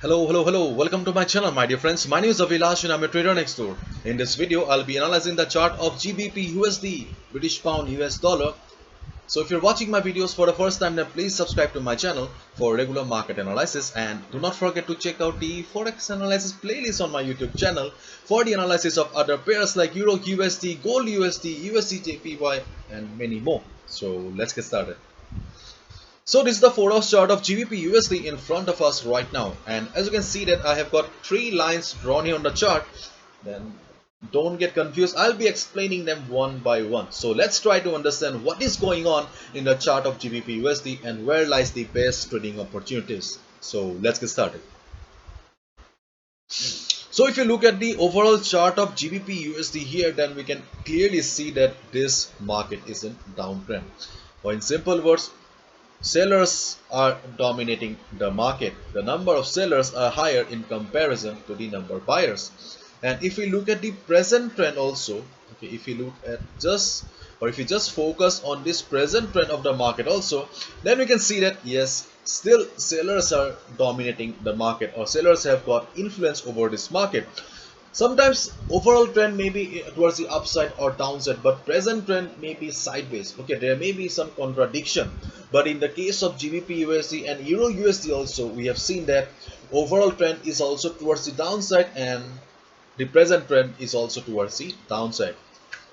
Hello. Welcome to my channel, my dear friends. My name is Avilash and I'm a trader next door. In this video, I'll be analyzing the chart of GBP USD, British Pound US Dollar. So if you're watching my videos for the first time, then please subscribe to my channel for regular market analysis, and do not forget to check out the Forex analysis playlist on my YouTube channel for the analysis of other pairs like Euro USD, Gold USD, USD JPY, and many more. So let's get started. So this is the 4-hour chart of GBP USD in front of us right now, and as you can see that I have got three lines drawn here on the chart. Then don't get confused, I'll be explaining them one by one. So let's try to understand what is going on in the chart of GBP USD and where lies the best trading opportunities. So let's get started. So if you look at the overall chart of GBP USD here, then we can clearly see that this market is in downtrend, or in simple words, sellers are dominating the market. The number of sellers are higher in comparison to the number of buyers. And if we look at the present trend also, okay, if you look at if you just focus on this present trend of the market also, then we can see that yes, still sellers are dominating the market, or sellers have got influence over this market. Sometimes overall trend may be towards the upside or downside, but present trend may be sideways. Okay, there may be some contradiction, but in the case of GBP USD and Euro USD also, we have seen that overall trend is also towards the downside and the present trend is also towards the downside.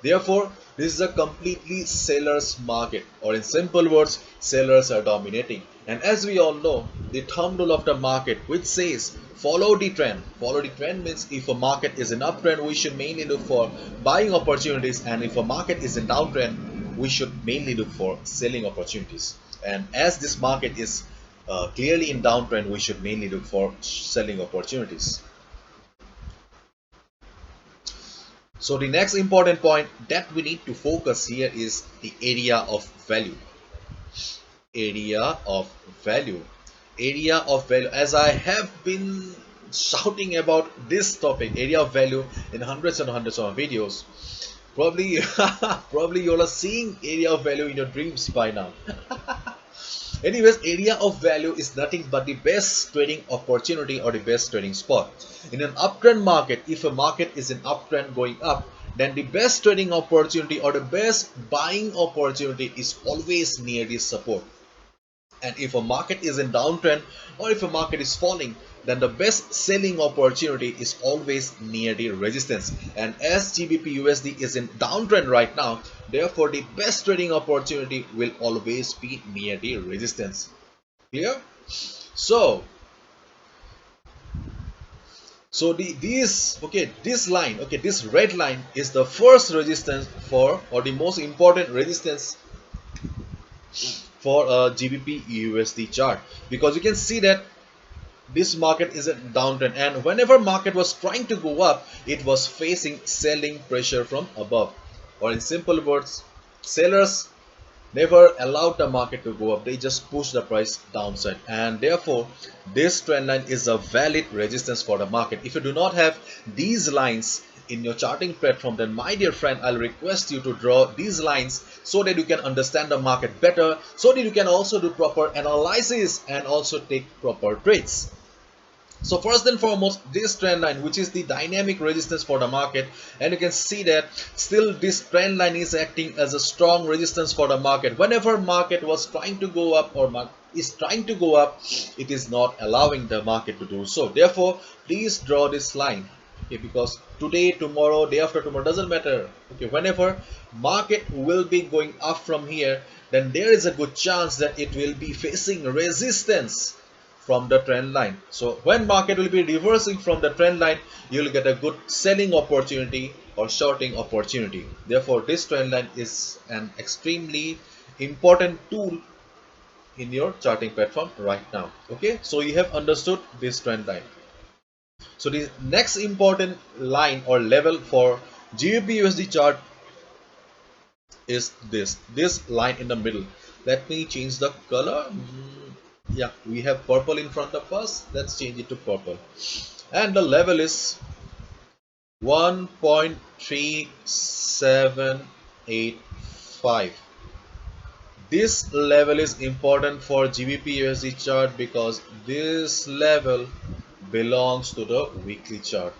Therefore, this is a completely seller's market, or in simple words, sellers are dominating. And as we all know, the thumb rule of the market, which says follow the trend. Follow the trend means if a market is in uptrend, we should mainly look for buying opportunities, and if a market is in downtrend, we should mainly look for selling opportunities. And as this market is clearly in downtrend, we should mainly look for selling opportunities. So the next important point that we need to focus here is the area of value. Area of value. Area of value. As I have been shouting about this topic, area of value, in hundreds and hundreds of videos. Probably, probably you all are seeing area of value in your dreams by now. Anyways, area of value is nothing but the best trading opportunity or the best trading spot. In an uptrend market, if a market is in uptrend going up, then the best trading opportunity or the best buying opportunity is always near the support. And if a market is in downtrend or if a market is falling, then the best selling opportunity is always near the resistance. And as GBP USD is in downtrend right now, therefore the best trading opportunity will always be near the resistance. Clear? So this line, okay, this red line is the first resistance for, or the most important resistance for a GBP USD chart, because you can see that this market is a downtrend, and whenever market was trying to go up, it was facing selling pressure from above, or in simple words, sellers never allowed the market to go up, they just push the price downside, and therefore this trend line is a valid resistance for the market. If you do not have these lines in your charting platform, then my dear friend, I'll request you to draw these lines so that you can understand the market better, so that you can also do proper analysis and also take proper trades. So first and foremost, this trend line, which is the dynamic resistance for the market, and you can see that still this trend line is acting as a strong resistance for the market. Whenever market was trying to go up or is trying to go up, it is not allowing the market to do so. Therefore, please draw this line, okay, because today, tomorrow, day after tomorrow, doesn't matter. Okay, whenever market will be going up from here, then there is a good chance that it will be facing resistance from the trend line. So when market will be reversing from the trend line, you will get a good selling opportunity or shorting opportunity. Therefore, this trend line is an extremely important tool in your charting platform right now. Okay, so you have understood this trend line. So the next important line or level for GBP USD chart is this line in the middle. Let me change the color. Yeah, we have purple in front of us. Let's change it to purple, and the level is 1.3785. This level is important for GBP USD chart because this level belongs to the weekly chart.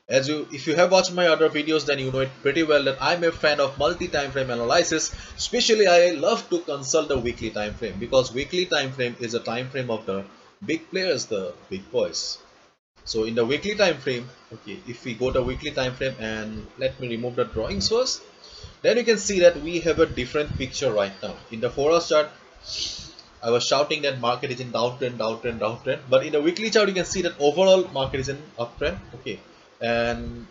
If you have watched my other videos, then you know it pretty well that I'm a fan of multi-time frame analysis. Especially I love to consult the weekly time frame, because weekly time frame is a time frame of the big players, the big boys. So in the weekly time frame, okay, if we go to weekly time frame, and let me remove the drawings first, then you can see that we have a different picture right now. In the 4 hour chart, I was shouting that market is in downtrend, downtrend, downtrend. But in the weekly chart, you can see that overall market is in uptrend. Okay, and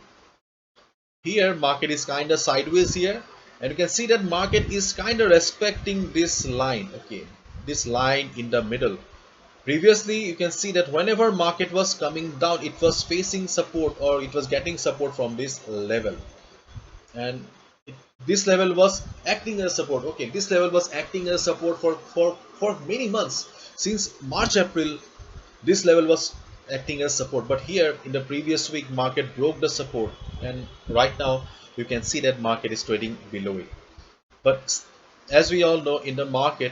here market is kind of sideways here, and you can see that market is kind of respecting this line. Okay, this line in the middle. Previously, you can see that whenever market was coming down, it was facing support, or it was getting support from this level, and this level was acting as support. Okay, this level was acting as support for many months. Since March, April, this level was acting as support, but here in the previous week market broke the support, and right now you can see that market is trading below it. But as we all know, in the market,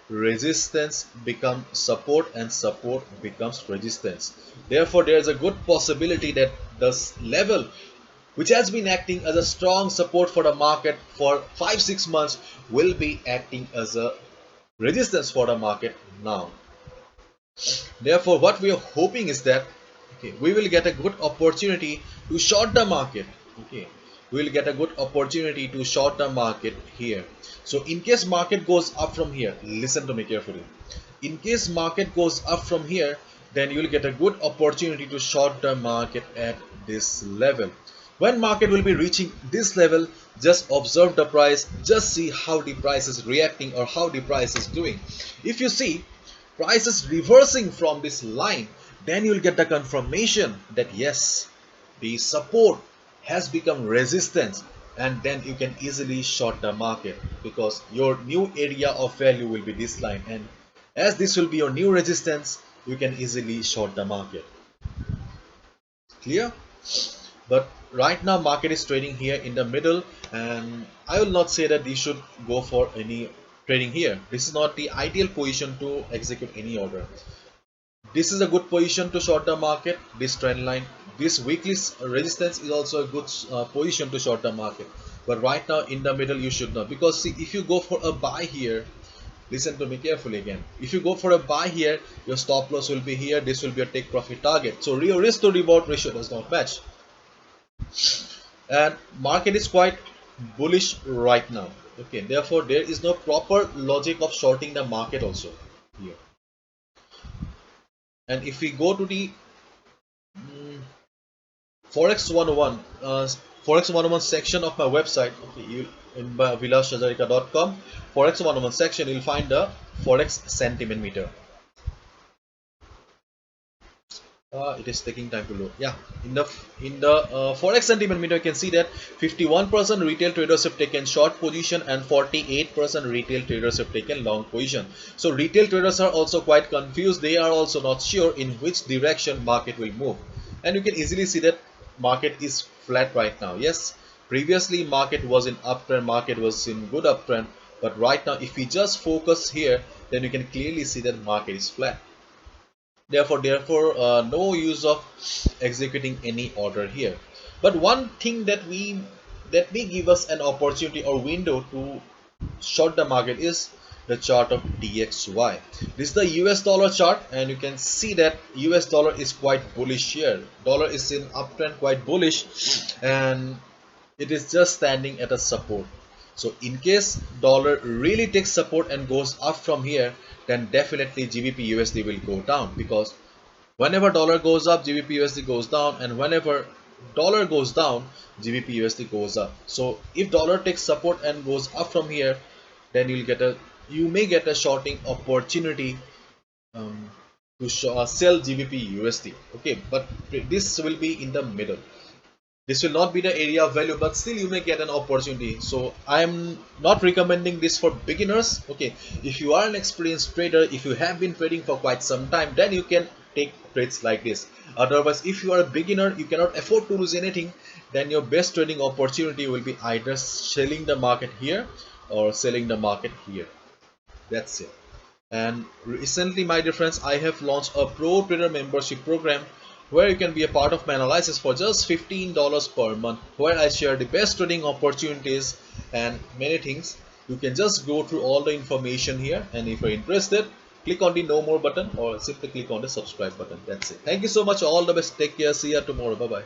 resistance becomes support and support becomes resistance. Therefore, there is a good possibility that this level, which has been acting as a strong support for the market for 5-6 months, will be acting as a resistance for the market now. Therefore, what we are hoping is that, okay, we will get a good opportunity to short the market. Okay, we will get a good opportunity to short the market here. So in case market goes up from here, listen to me carefully. In case market goes up from here, then you will get a good opportunity to short the market at this level. When market will be reaching this level, just observe the price, just see how the price is reacting or how the price is doing. If you see price is reversing from this line, then you'll get the confirmation that yes, the support has become resistance, and then you can easily short the market, because your new area of value will be this line, and as this will be your new resistance, you can easily short the market. Clear? But right now market is trading here in the middle, and I will not say that you should go for any trading here. This is not the ideal position to execute any order. This is a good position to short the market, this trend line. This weekly resistance is also a good position to short the market. But right now in the middle you should not, because see, if you go for a buy here, listen to me carefully again. If you go for a buy here, your stop loss will be here. This will be a take profit target. So your risk to reward ratio does not match. And market is quite bullish right now. Okay, therefore there is no proper logic of shorting the market also here. And if we go to the Forex 101, Forex 101 section of my website, okay, you in vilashajarika.com, Forex 101 section, you'll find the Forex sentiment meter. It is taking time to load. Yeah, in the Forex sentiment meter, you can see that 51% retail traders have taken short position and 48% retail traders have taken long position. So retail traders are also quite confused. They are also not sure in which direction market will move. And you can easily see that market is flat right now. Yes, previously market was in uptrend, market was in good uptrend, but right now if we just focus here, then you can clearly see that market is flat. Therefore, no use of executing any order here. But one thing that may give us an opportunity or window to short the market is the chart of DXY. This is the US dollar chart, and you can see that US dollar is quite bullish here. Dollar is in uptrend, quite bullish, and it is just standing at a support. So in case dollar really takes support and goes up from here, then definitely GBP USD will go down, because whenever dollar goes up, GBP USD goes down, and whenever dollar goes down, GBP USD goes up. So if dollar takes support and goes up from here, then you may get a shorting opportunity to sell GBP USD. Okay, but this will be in the middle. This will not be the area of value, but still you may get an opportunity. So I am not recommending this for beginners. Okay, if you are an experienced trader, if you have been trading for quite some time, then you can take trades like this. Otherwise, if you are a beginner, you cannot afford to lose anything, then your best trading opportunity will be either selling the market here or selling the market here. That's it. And recently, my dear friends, I have launched a Pro Trader membership program where you can be a part of my analysis for just $15 per month, where I share the best trading opportunities and many things. You can just go through all the information here, and if you're interested, click on the no more button or simply click on the subscribe button. That's it. Thank you so much. All the best. Take care. See you tomorrow. Bye bye.